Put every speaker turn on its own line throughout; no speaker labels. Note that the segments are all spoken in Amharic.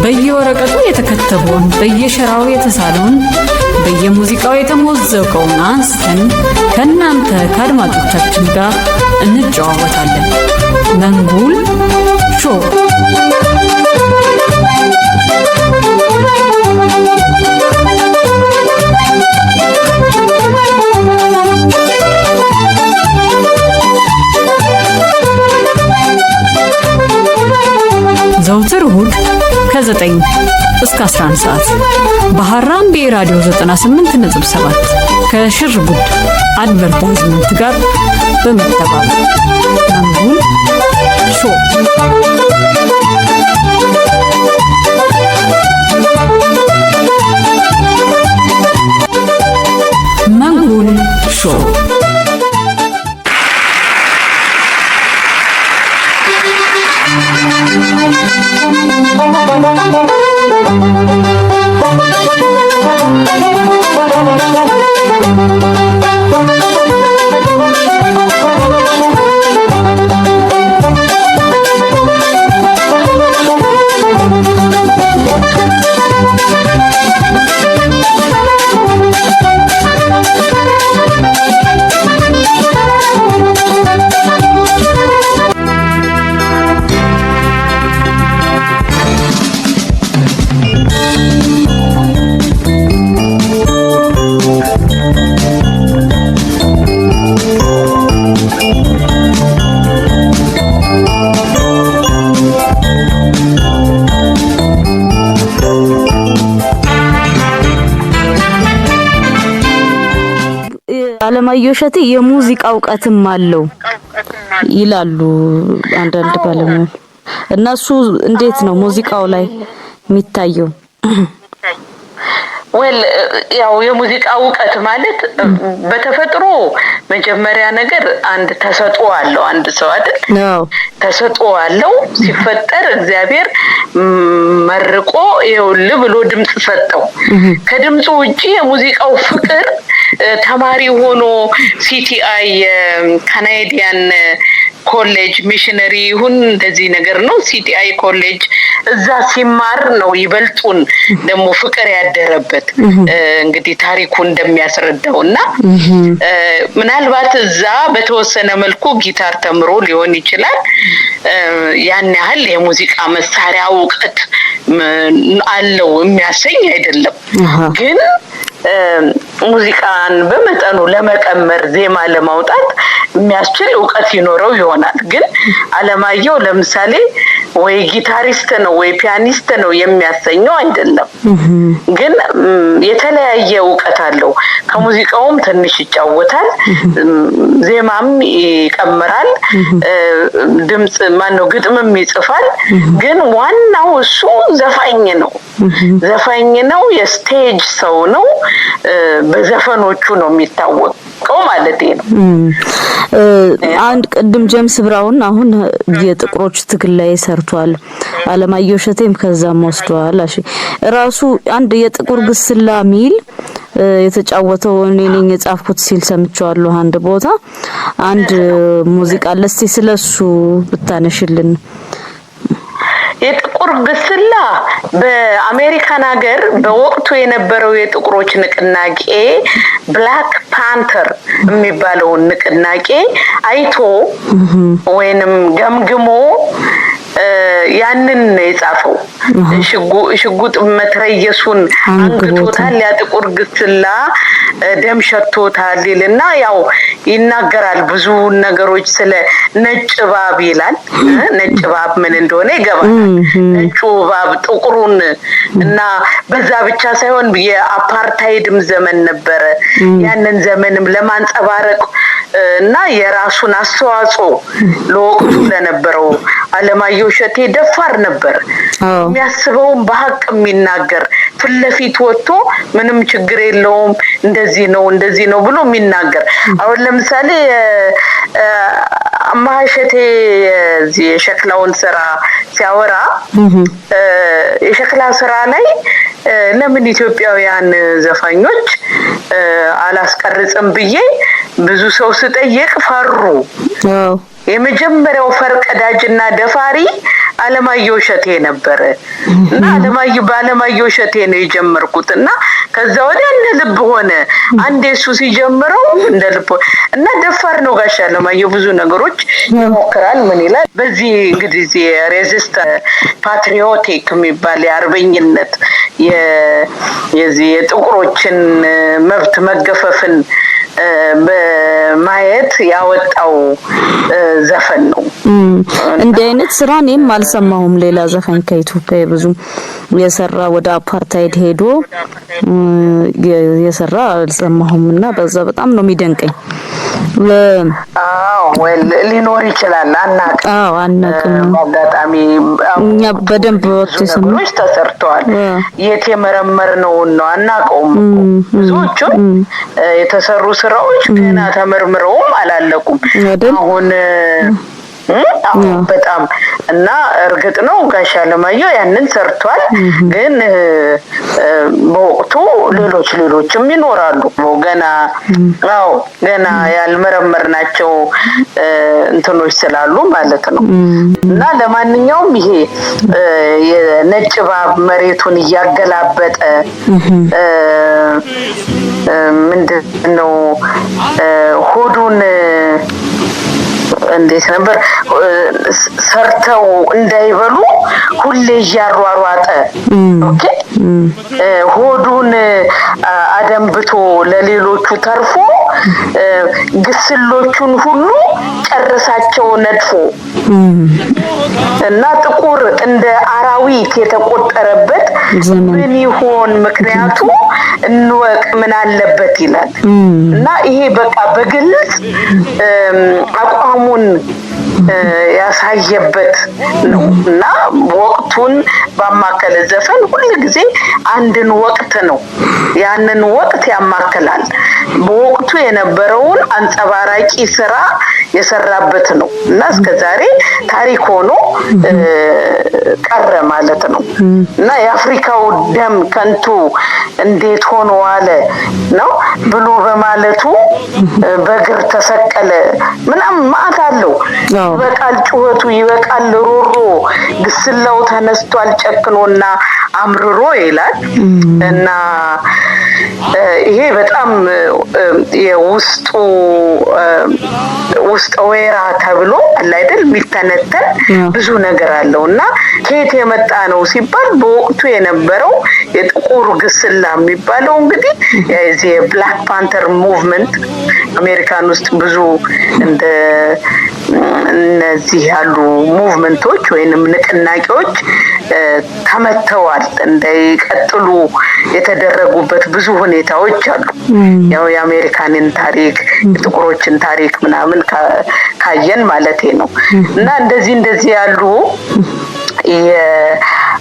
በየወረቀቱ የተከተበውን በየሸራው የተሳለውን በየሙዚቃው የተሞዘቀውን አንስተን ከናንተ ከአድማጮቻችን ጋር እንጨዋወታለን። መንጉል ሾው ዘውትር እሁድ ከ9 እስከ 11 ሰዓት በሐራምቤ ራዲዮ 98.7 ከሽርጉድ አድቨርታይዝመንት ጋር በመተባበር መንጉል ሾው መንጉል ሾው አለማየሁ እሸቴ የሙዚቃ ዕውቀትም አለው ይላሉ አንዳንድ ባለሙያዎች። እነሱ እንዴት ነው ሙዚቃው ላይ የሚታየው?
ያው የሙዚቃ ዕውቀት ማለት በተፈጥሮ መጀመሪያ ነገር አንድ ተሰጥኦ አለው አንድ ሰው አይደል? ተሰጥኦ አለው ሲፈጠር እግዚአብሔር መርቆ ይኸውልህ ብሎ ድምጽ ሰጠው። ከድምጹ ውጪ የሙዚቃው ፍቅር ተማሪ ሆኖ ሲቲአይ ካናዲያን ኮሌጅ ሚሽነሪ ይሁን እንደዚህ ነገር ነው ሲቲአይ ኮሌጅ እዛ ሲማር ነው ይበልጡን ደሞ ፍቅር ያደረበት እንግዲህ ታሪኩ እንደሚያስረዳውና ምናልባት እዛ በተወሰነ መልኩ ጊታር ተምሮ ሊሆን ይችላል ያን ያህል የሙዚቃ መሳሪያ ዕውቀት አለው የሚያሰኝ አይደለም ግን ሙዚቃን በመጠኑ ለመቀመር ዜማ ለማውጣት የሚያስችል ዕውቀት ይኖረው ይሆናል ግን አለማየሁ ለምሳሌ ወይ ጊታሪስት ነው ወይ ፒያኒስት ነው የሚያሰኘው አይደለም ግን የተለያየ ዕውቀት አለው ከሙዚቃውም ትንሽ ይጫወታል ዜማም ይቀምራል ድምጽ ማነው ግጥምም ይጽፋል ግን ዋናው እሱ ዘፋኝ ነው የስቴጅ ሰው ነው በዘፈኖቹ ነው የሚታወቀው ማለት ነው
አንድ ቀደም ጀምስ ብራውን አሁን የጥቁሮች ትግል ላይ ሰርቷል አለማየሁ እሸቴም ከዛም ወስዷል እሺ ራሱ አንድ የጥቁር ግስላ ሚል የተጫወተው እኔ ነኝ የጻፍኩት ሲል ሰምቻለሁ አንድ ቦታ አንድ ሙዚቃ ለስቲ ስለሱ ብታነሽልን
የጥቁር ግስላ በአሜሪካን ሀገር በወቅቱ የነበረው የጥቁሮች ንቅናቄ ብላክ ፓንተር የሚባለው ንቅናቄ አይቶ ወይንም ገምግሞ ያንን የጻፈው ሽጉጥ መትረየሱን አንግቶታል ያ ጥቁር ግስላ ደም ሸቶታል ይልና ያው ይናገራል ብዙ ነገሮች ስለ ነጭ እባብ ይላል ነጭ እባብ ምን እንደሆነ ይገባል ነጭ እባብ ጥቁሩን እና በዛ ብቻ ሳይሆን የአፓርታይድም ዘመን ነበር ያንን ዘመንም ለማንጸባረቅ እና የራሱን አስተዋጽኦ ለወቅቱ ለነበረው አለማየሁ እሸቴ ደፋር ነበር የሚያስበውን በሐቅ የሚናገር ፍለፊት ወጥቶ ምንም ችግር የለውም እንደዚህ ነው ብሎ የሚናገር አሁን ለምሳሌ አማሸቴ የሸክላውን ስራ ሲያወራ የሸክላ ስራ ላይ ለምን ኢትዮጵያውያን ዘፋኞች አላስቀርጽም ብዬ ብዙ ሰው ስጠይቅ ፈሩ የመጀመሪያው ፈርቀዳጅና ደፋሪ አለማየሁ እሸቴ ነበር እና አለማየሁ እሸቴ ነው የጀመርኩትና ከዛ ወዲያ እንደ ልብ ሆነ አንዴ እሱ ሲጀምረው እንደ ልብ እና ደፋር ነው ጋሽ አለማየሁ ብዙ ነገሮች ይሞክራል ምን ይላል በዚህ እንግዲህ ሬዚስት ፓትሪዮቲክ የሚባል የአርበኝነት የዚህ የጥቁሮችን መብት መገፈፍን በማየት ያወጣው ዘፈን ነው
እንደ አይነት ስራ እኔም አልሰማሁም ሌላ ዘፈን ከኢትዮጵያ ብዙ የሰራ ወደ አፓርታይድ ሄዶ የሰራ አልሰማሁምና በዛ በጣም ነው የሚደንቀኝ
ሊኖር ይችላል አናውቅም አጋጣሚ
እኛ በደንብ
ወጥተሽ ተሰርቷል የቴመረመር ነው አናውቀውም ብዙዎቹ የተሰሩ ስራዎች ገና ተመርምረውም አላለቁም አሁን በጣም እና እርግጥ ነው ጋሽ አለማየሁ ያንን ሰርቷል ግን በወቅቱ ሌሎችም ይኖራሉ ገና ያልመረመርናቸው እንትኖች ስላሉ ማለት ነው እና ለማንኛውም ይሄ የነጭ እባብ መሬቱን እያገላበጠ ምንድነው ሆዱን እንዴት ነበር ሰርተው እንዳይበሉ ሁሌ ያሯሯጠ ኦኬ ሆዱን አደምብቶ ለሌሎቹ ተርፎ ግስሎቹን ሁሉ ጨርሳቸው ነድፎ እና ጥቁር እንደ አራዊት የተቆጠረበት ምን ይሆን ምክንያቱ እንወቅ ምን አለበት ይላል እና ይሄ በቃ በግልጽ አቋሙን ያሳየበት ነው እና ወቅቱን ባማከለ ዘፈን ሁሉ ጊዜ አንድን ወቅት ነው ያንን ወቅት ያማከላል በወቅቱ የነበረውን አንጸባራቂ ስራ የሰራበት ነው እና እስከዛሬ ታሪክ ሆኖ ቀረ ማለት ነው እና የአፍሪካው ደም ከንቱ እንዴት ሆኖ ዋለ ነው ብሎ በማለቱ በእግር ተሰቀለ ምናምን ማአት አለው ይበቃል ጩኸቱ ይበቃል ሮሮ ግስላው ተነስቷል ጨክኖና አምርሮ ይላል እና ይሄ በጣም የውስጡ ወይራ ተብሎ አይደል የሚተነተን ብዙ ነገር አለውና ከየት የመጣ ነው ሲባል በወቅቱ የነበረው የጥቁር ግስላ የሚባለው እንግዲህ የዚህ ብላክ ፓንተር ሙቭመንት አሜሪካን ውስጥ ብዙ እንደ እነዚህ ያሉ ሙቭመንቶች ወይንም ንቅናቄዎች ተመተዋል እንዳይቀጥሉ የተደረጉበት ብዙ ሁኔታዎች አሉ ያው የአሜሪካንን ታሪክ የጥቁሮችን ታሪክ ምናምን ካየን ማለቴ ነው እና እንደዚህ ያሉ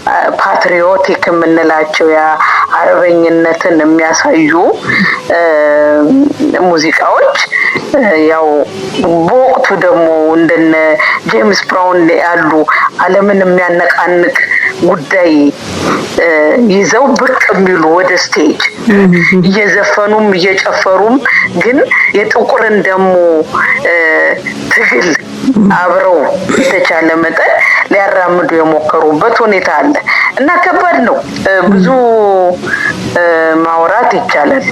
የፓትሪዮቲክ የምንላቸው የአርበኝነትን የሚያሳዩ ሙዚቃዎች ያው በወቅቱ ደግሞ እንደነ ጄምስ ብራውን ያሉ ዓለምን የሚያነቃንቅ ጉዳይ ይዘው ብቅ የሚሉ ወደ ስቴጅ እየዘፈኑም እየጨፈሩም ግን የጥቁርን ደግሞ ትግል አብረው የተቻለ መጠን ሊያራምዱ የሞከሩበት ሁኔታ አለ እና ከባድ ነው ብዙ ማውራት ይቻላል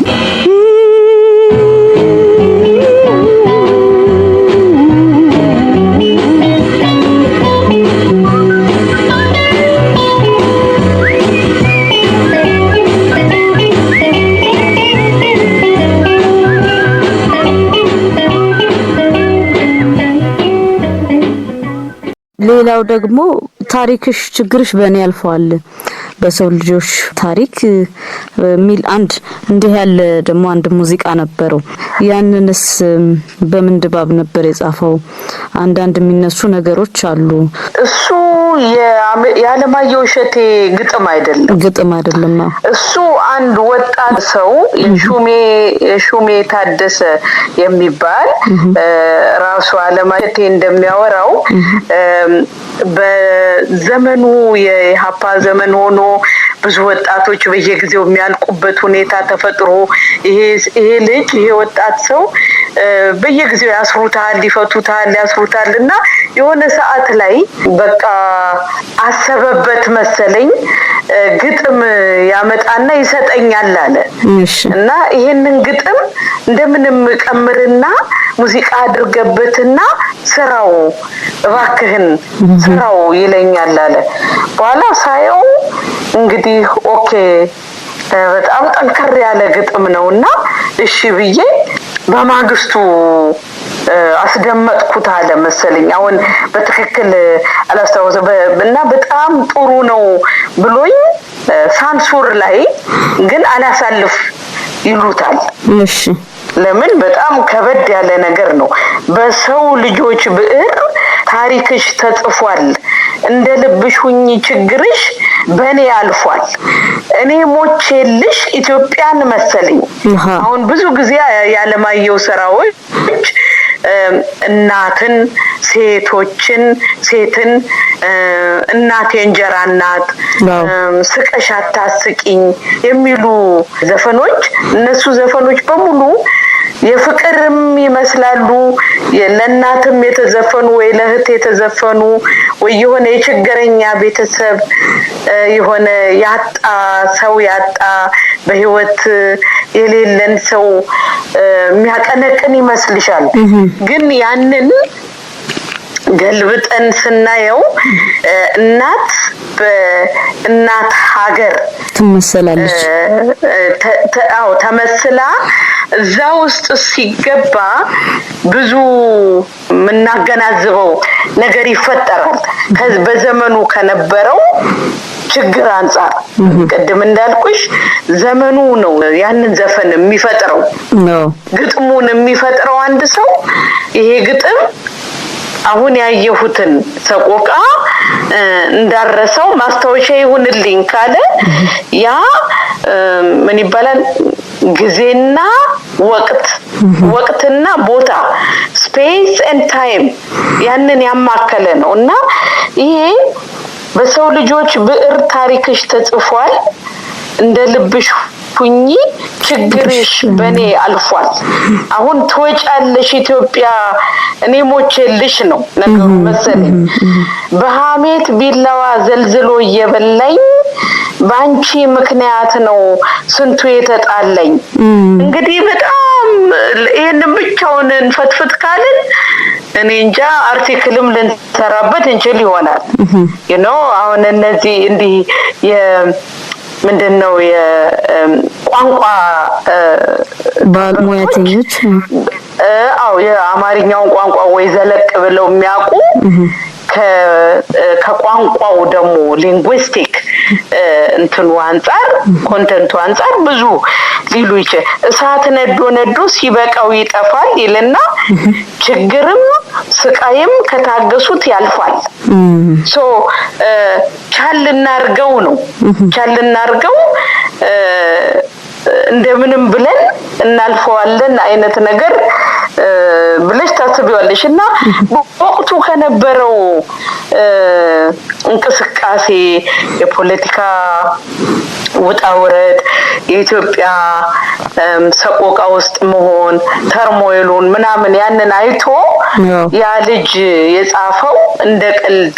ሌላው ደግሞ ታሪክሽ ችግርሽ በእኔ ያልፈዋል በሰው ልጆች ታሪክ ሚል አንድ እንዲህ ያለ ደግሞ አንድ ሙዚቃ ነበረው። ያንንስ በምን ድባብ ነበር የጻፈው? አንዳንድ የሚነሱ ነገሮች አሉ።
እሱ የዓለማየሁ እሸቴ ግጥም አይደለም። እሱ አንድ ወጣት ሰው ሹሜ ታደሰ የሚባል ራሱ ዓለማየሁ እሸቴ እንደሚያወራው በዘመኑ የሀፓ ዘመን ሆኖ ብዙ ወጣቶች በየጊዜው የሚያልቁበት ሁኔታ ተፈጥሮ ይሄ ወጣት ሰው በየጊዜው ያስሩታል እና የሆነ ሰዓት ላይ በቃ አሰበበት መሰለኝ ግጥም ያመጣና ይሰጠኛል አለ እና ይሄንን ግጥም እንደምንም ቀምርና ሙዚቃ አድርገበትና ስራው እባክህን ስራው ይለኛል አለ። በኋላ ሳየው እንግዲህ ኦኬ በጣም ጠንከር ያለ ግጥም ነውና እሺ ብዬ በማግስቱ አስደመጥኩት አለ መሰለኝ። አሁን በትክክል አላስታውሰም እና በጣም ጥሩ ነው ብሎኝ ሳንሱር ላይ ግን አላሳልፍ ይሉታል።
እሺ
ለምን በጣም ከበድ ያለ ነገር ነው። በሰው ልጆች ብዕር ታሪክሽ ተጽፏል፣ እንደ ልብሽ ሁኚ ችግርሽ በኔ አልፏል፣ እኔ ሞቼልሽ ኢትዮጵያን መሰለኝ። አሁን ብዙ ጊዜ የዓለማየሁ ስራዎች እናትን ሴትን እናቴ እንጀራ እናት ስቀሽ አታስቂኝ የሚሉ ዘፈኖች እነሱ ዘፈኖች በሙሉ የፍቅርም ይመስላሉ ለእናትም የተዘፈኑ ወይ ለእህት የተዘፈኑ ወይ የሆነ የችግረኛ ቤተሰብ የሆነ ያጣ በህይወት የሌለን ሰው የሚያቀነቅን ይመስልሻል። ግን ያንን ገልብጠን ስናየው እናት በእናት ሀገር
ትመስላለች።
ተመስላ እዛ ውስጥ ሲገባ ብዙ የምናገናዝበው ነገር ይፈጠራል በዘመኑ ከነበረው ችግር አንፃር። ቅድም እንዳልኩሽ ዘመኑ ነው ያንን ዘፈን የሚፈጥረው ግጥሙን የሚፈጥረው አንድ ሰው ይሄ ግጥም አሁን ያየሁትን ሰቆቃ እንዳረሰው ማስታወሻ ይሁንልኝ ካለ ያ ምን ይባላል ጊዜና ወቅትና ቦታ ስፔስ ኤንድ ታይም ያንን ያማከለ ነው እና ይሄ በሰው ልጆች ብዕር ታሪክሽ ተጽፏል፣ እንደ ልብሽ ሁኚ ችግርሽ በኔ አልፏል፣ አሁን ትወጫለሽ ኢትዮጵያ እኔ ሞቼልሽ ነው ነገሩ መሰለኝ። በሐሜት ቢላዋ ዘልዝሎ እየበላኝ ባንቺ ምክንያት ነው ስንቱ የተጣለኝ። እንግዲህ በጣም ይሄንን ብቻውን እንፈትፍት ካልን እኔ እንጃ አርቲክልም ልንሰራበት እንችል ይሆናል። አሁን እነዚህ እንዲህ ምንድነው የቋንቋ
ባለሙያተኞች
የአማርኛውን ቋንቋ ወይ ዘለቅ ብለው የሚያውቁ ከቋንቋው ደግሞ ሊንጉስቲክ እንትኑ አንፃር ኮንተንቱ አንፃር ብዙ ሊሉ ይችላል። እሳት ነዶ ሲበቃው ይጠፋል ይልና ችግርም ስቃይም ከታገሱት ያልፋል። ቻል እናርገው እንደምንም ብለን እናልፈዋለን አይነት ነገር ብለሽ ታስቢዋለሽ እና ወቅቱ ከነበረው እንቅስቃሴ የፖለቲካ ውጣውረድ የኢትዮጵያ ሰቆቃ ውስጥ መሆን ተርሞይሉን ምናምን ያንን አይቶ ያ ልጅ የጻፈው እንደ ቀልድ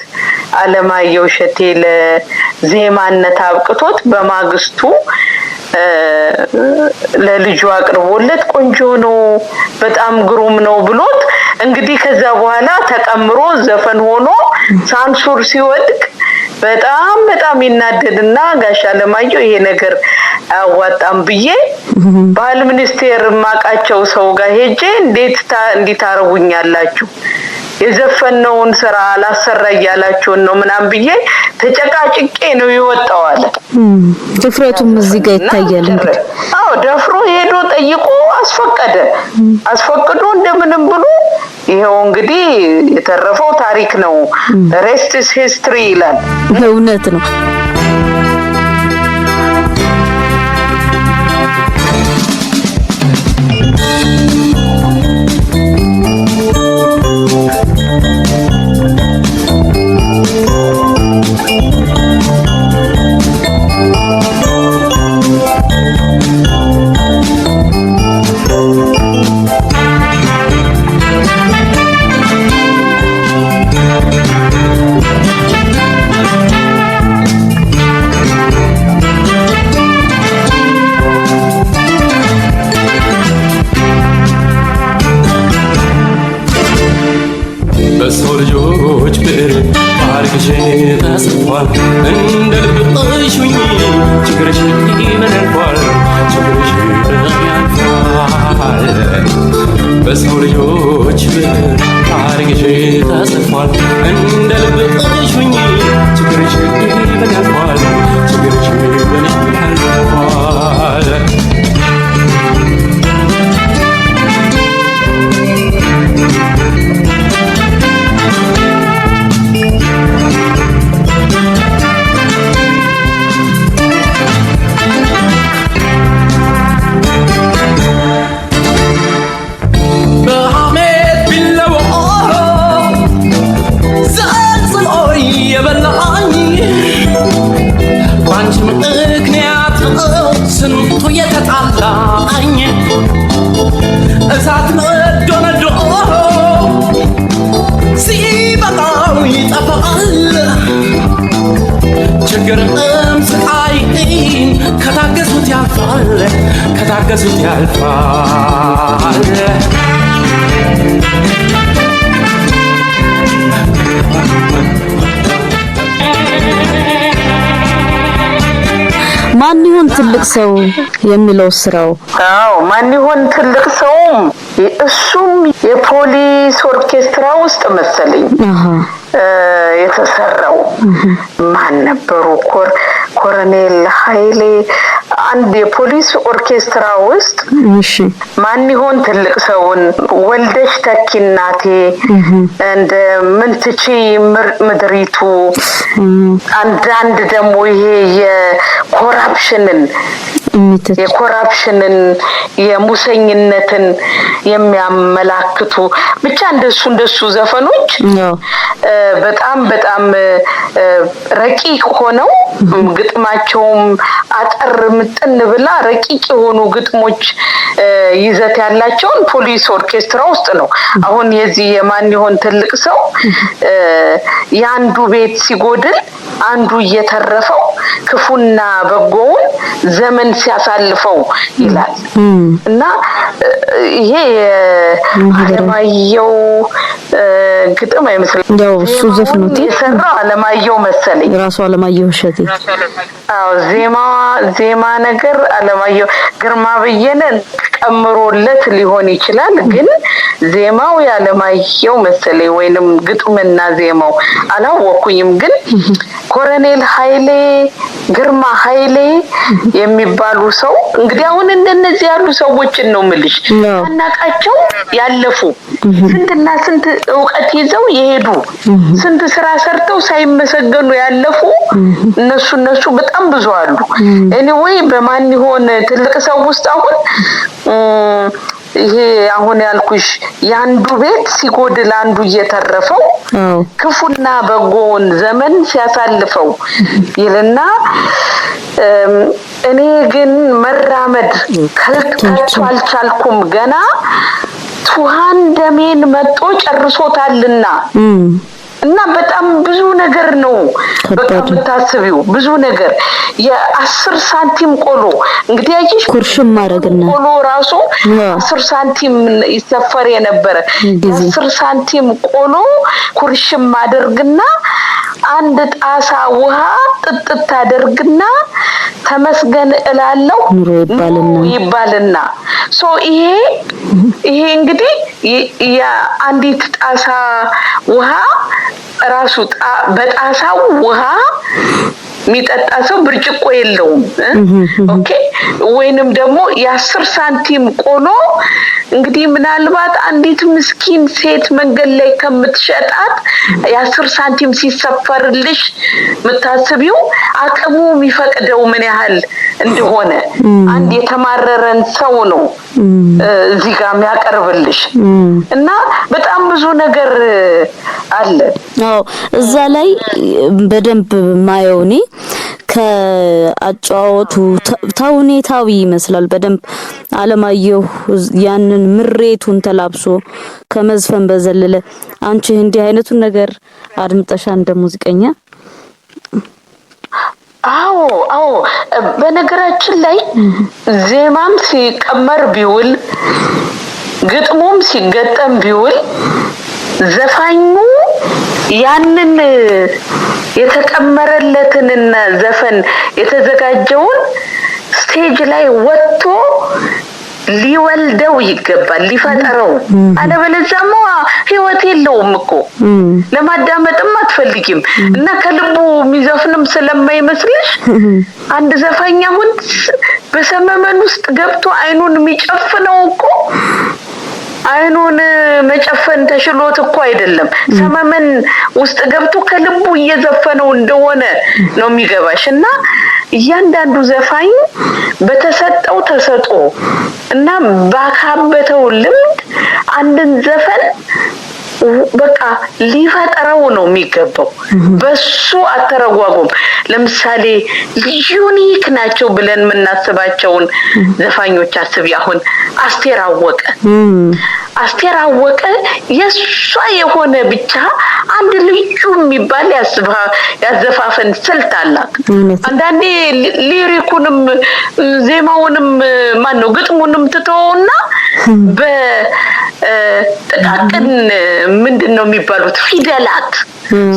ዓለማየሁ እሸቴ ለዜማነት አብቅቶት በማግስቱ ለልጁ አቅርቦለት ቆንጆ ነው በጣም ግሩም ነው ብሎት እንግዲህ ከዛ በኋላ ተቀምሮ ዘፈን ሆኖ ሳንሱር ሲወድቅ በጣም ይናደድና ጋሽ ዓለማየሁ ይሄ ነገር አዋጣም ብዬ ባህል ሚኒስቴር ማቃቸው ሰው ጋር ሄጄ እንዴት ታረጉኛላችሁ የዘፈነውን ስራ አላሰራ ያላችሁን ነው ምናም ብዬ ተጨቃጭቄ ነው ይወጣው አለ
ድፍረቱም እዚህ ጋር ይታያል እንግዲህ
አዎ ደፍሮ ሄዶ ጠይቆ አስፈቅዶ እንደምንም ብሎ ይሄው እንግዲህ የተረፈው ታሪክ ነው rest is history ይላል
እውነት ነው
በሶልጆች ብር አርግሽ ተስፏል እንደልብሽኝ ችግርሽ ይመነፋል ችግርሽ ያልፋል በሶልጆች ብር አርግሽ ተስፏል እንደልብሽኝ ችግርሽ ይመነፋል ችግርሽ ያልፋል ከታገሱት ያልፋል
ማን ይሆን ትልቅ ሰው የሚለው ስራው
አዎ ማን ይሆን ትልቅ ሰው እሱም የፖሊስ ኦርኬስትራ ውስጥ መሰለኝ የተሰራው ማን ነበሩ ኮሎኔል ኃይሌ አንድ የፖሊስ ኦርኬስትራ ውስጥ
እሺ
ማን ይሆን ትልቅ ሰውን ወልደሽ ተኪናቴ እንደ ምንትቺ ምድሪቱ አንድ ደግሞ ይሄ የኮራፕሽንን የሙሰኝነትን የሚያመላክቱ ብቻ እንደሱ ዘፈኖች በጣም ረቂቅ ሆነው ግጥማቸውም አጠር ምጥን ብላ ረቂቅ የሆኑ ግጥሞች ይዘት ያላቸውን ፖሊስ ኦርኬስትራ ውስጥ ነው አሁን የዚህ የማን ይሆን ትልቅ ሰው ያንዱ ቤት ሲጎድል አንዱ እየተረፈው ክፉና በጎውን ዘመን ሲያሳልፈው ይላል እና ይሄ አለማየሁ ግጥም አይመስልም
ያው እሱ ዘፍኖት
የሰራ አለማየሁ መሰለኝ
ራሱ አለማየሁ እሸቴ
አዎ ዜማ ነገር አለማየሁ ግርማ በየነን ቀምሮለት ሊሆን ይችላል ግን ዜማው ያለማየሁ መሰለኝ ወይንም ግጥምና ዜማው አላወኩኝም ግን ኮሎኔል ኃይሌ ግርማ ኃይሌ የሚባሉ ሰው እንግዲህ አሁን እንደነዚህ ያሉ ሰዎችን ነው ምልሽ አናቃቸው ያለፉ ስንትና ስንት ዕውቀት ይዘው ይሄዱ ስንት ስራ ሰርተው ሳይመሰገኑ ያለፉ እነሱ በጣም ብዙ አሉ anyway በማን ይሆን ትልቅ ሰው ውስጥ አሁን ይሄ አሁን ያልኩሽ ያንዱ ቤት ሲጎድል አንዱ እየተረፈው ክፉና በጎን ዘመን ሲያሳልፈው ይልና እኔ ግን መራመድ ከልካቸው አልቻልኩም ገና ቱሃን ደሜን መጥቶ ጨርሶታልና እና በጣም ብዙ ነገር ነው በቃ ታስቢው ብዙ ነገር የ10 ሳንቲም ቆሎ እንግዲህ አይሽ
ኩርሽም ማረግና
ቆሎ ራሱ 10 ሳንቲም ይሰፈር የነበረ 10 ሳንቲም ቆሎ ኩርሽም ማደርግና አንድ ጣሳ ውሃ ጥጥት አደርግና ተመስገን እላለሁ ይባልና ይሄ እንግዲህ የአንዲት ጣሳ ውሃ ራሱ በጣሳው ውሃ የሚጠጣ ሰው ብርጭቆ የለውም። ኦኬ ወይንም ደግሞ የ10 ሳንቲም ቆሎ እንግዲህ ምናልባት አንዲት ምስኪን ሴት መንገድ ላይ ከምትሸጣት የ10 ሳንቲም ሲሰፈርልሽ መታሰቢው አቅሙ የሚፈቅደው ምን ያህል እንደሆነ አንድ የተማረረን ሰው ነው እዚህ ጋር የሚያቀርብልሽ እና በጣም ብዙ ነገር አለ።
አዎ እዛ ላይ በደንብ ማየውኔ ከአጫወቱ ተውኔታዊ ይመስላል። በደንብ አለማየሁ ያንን ምሬቱን ተላብሶ ከመዝፈን በዘለለ አንቺ እንዲህ አይነቱን ነገር አድምጠሻ እንደ ሙዚቀኛ?
አዎ በነገራችን ላይ ዜማም ሲቀመር ቢውል ግጥሙም ሲገጠም ቢውል ዘፋኙ ያንን የተቀመረለትንና ዘፈን የተዘጋጀውን ስቴጅ ላይ ወጥቶ ሊወልደው ይገባል፣ ሊፈጠረው። አለበለዚያማ ህይወት የለውም እኮ ለማዳመጥም አትፈልጊም እና ከልቡ የሚዘፍንም ስለማይመስልሽ አንድ ዘፋኝ አሁን በሰመመን ውስጥ ገብቶ አይኑን የሚጨፍነው እኮ አይኑን መጨፈን ተሽሎት እኮ አይደለም፣ ሰመመን ውስጥ ገብቶ ከልቡ እየዘፈነው እንደሆነ ነው የሚገባሽ። እና እያንዳንዱ ዘፋኝ በተሰጠው ተሰጦ እና ባካበተው ልምድ አንድን ዘፈን በቃ ሊፈጠረው ነው የሚገባው። በሱ አተረጓጎም ለምሳሌ ዩኒክ ናቸው ብለን የምናስባቸውን ዘፋኞች አስቢ። አሁን አስቴር አወቀ የሷ የሆነ ብቻ አንድ ልዩ የሚባል ያዘፋፈን ስልት አላት። አንዳንዴ ሊሪኩንም ዜማውንም ማነው ግጥሙንም ትተውና በጥቃቅን ምንድነው የሚባሉት ፊደላት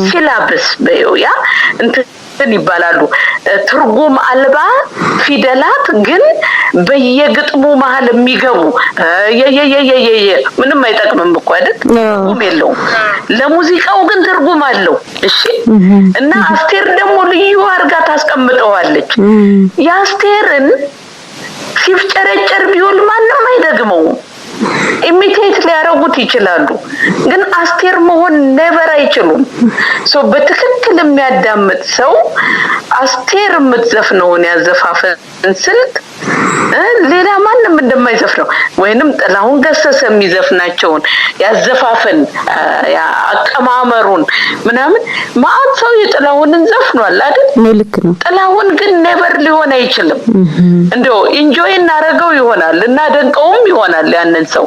ሲላብስ በያ እንትን ይባላሉ። ትርጉም አልባ ፊደላት ግን በየግጥሙ መሃል የሚገቡ ምንም አይጠቅምም እኮ አይደል? ትርጉም የለውም። ለሙዚቃው ግን ትርጉም አለው። እሺ እና አስቴር ደግሞ ልዩ አርጋ ታስቀምጠዋለች። የአስቴርን ሲፍጨረጨር ቢውል ማንም አይደግመው። ኢሚቴት ሊያረጉት ይችላሉ ግን አስቴር መሆን never አይችሉም። በትክክል የሚያዳምጥ ሰው አስቴር የምትዘፍነውን ያዘፋፈን ስልት ሌላ ማንም እንደማይዘፍነው ወይንም ጥላሁን ገሰሰ የሚዘፍናቸውን ያዘፋፈን አቀማመሩን ምናምን ማአት ሰው የጥላሁንን ዘፍኗል አይደል?
ልክ ነው።
ጥላሁን ግን never ሊሆን አይችልም። እንደው ኢንጆይ እናረገው ይሆናል እና ደንቀውም ይሆናል ያንን ሰው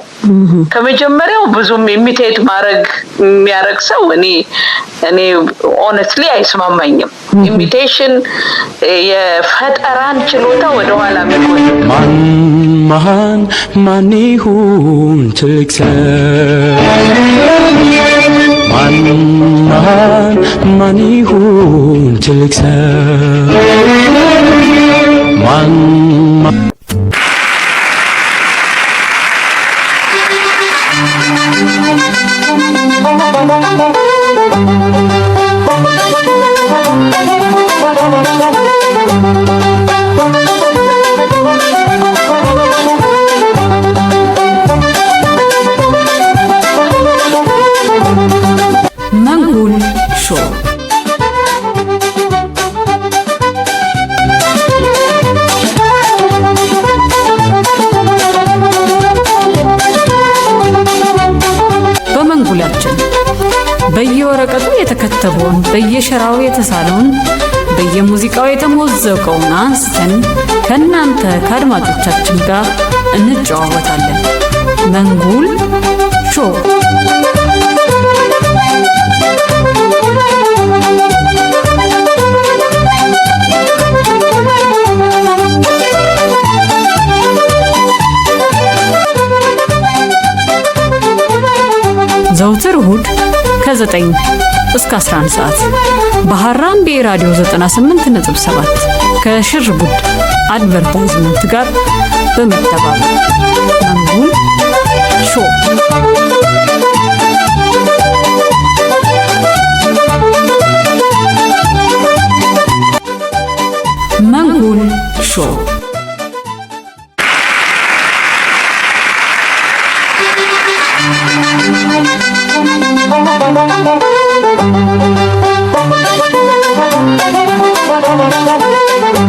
ከመጀመሪያው ብዙም ኢሚቴት የሚያረግ ሰው እኔ ሆነስትሊ አይስማማኝም። ኢሚቴሽን የፈጠራን ችሎታ ወደ ኋላ የሚቆይ
ማን ይሁን ትልቅ ሰው ማን ይሁን ትልቅ ሰው
መንጉል ሾው በመንጉላችን በየወረቀቱ የተከተበውን በየሸራው የተሳለውን በየሙዚቃው የተሞዘቀውን አንስተን ከናንተ ከአድማጮቻችን ጋር እንጨዋወታለን። መንጉል ሾው ዘውትር እሁድ ከ9 እስከ 11 ሰዓት በሐራምቤ ራዲዮ 98.7 ከሽርቡድ አድቨርታይዝመንት ጋር በመተባበር መንጉን ሾው መንጉን ሾው
Thank you.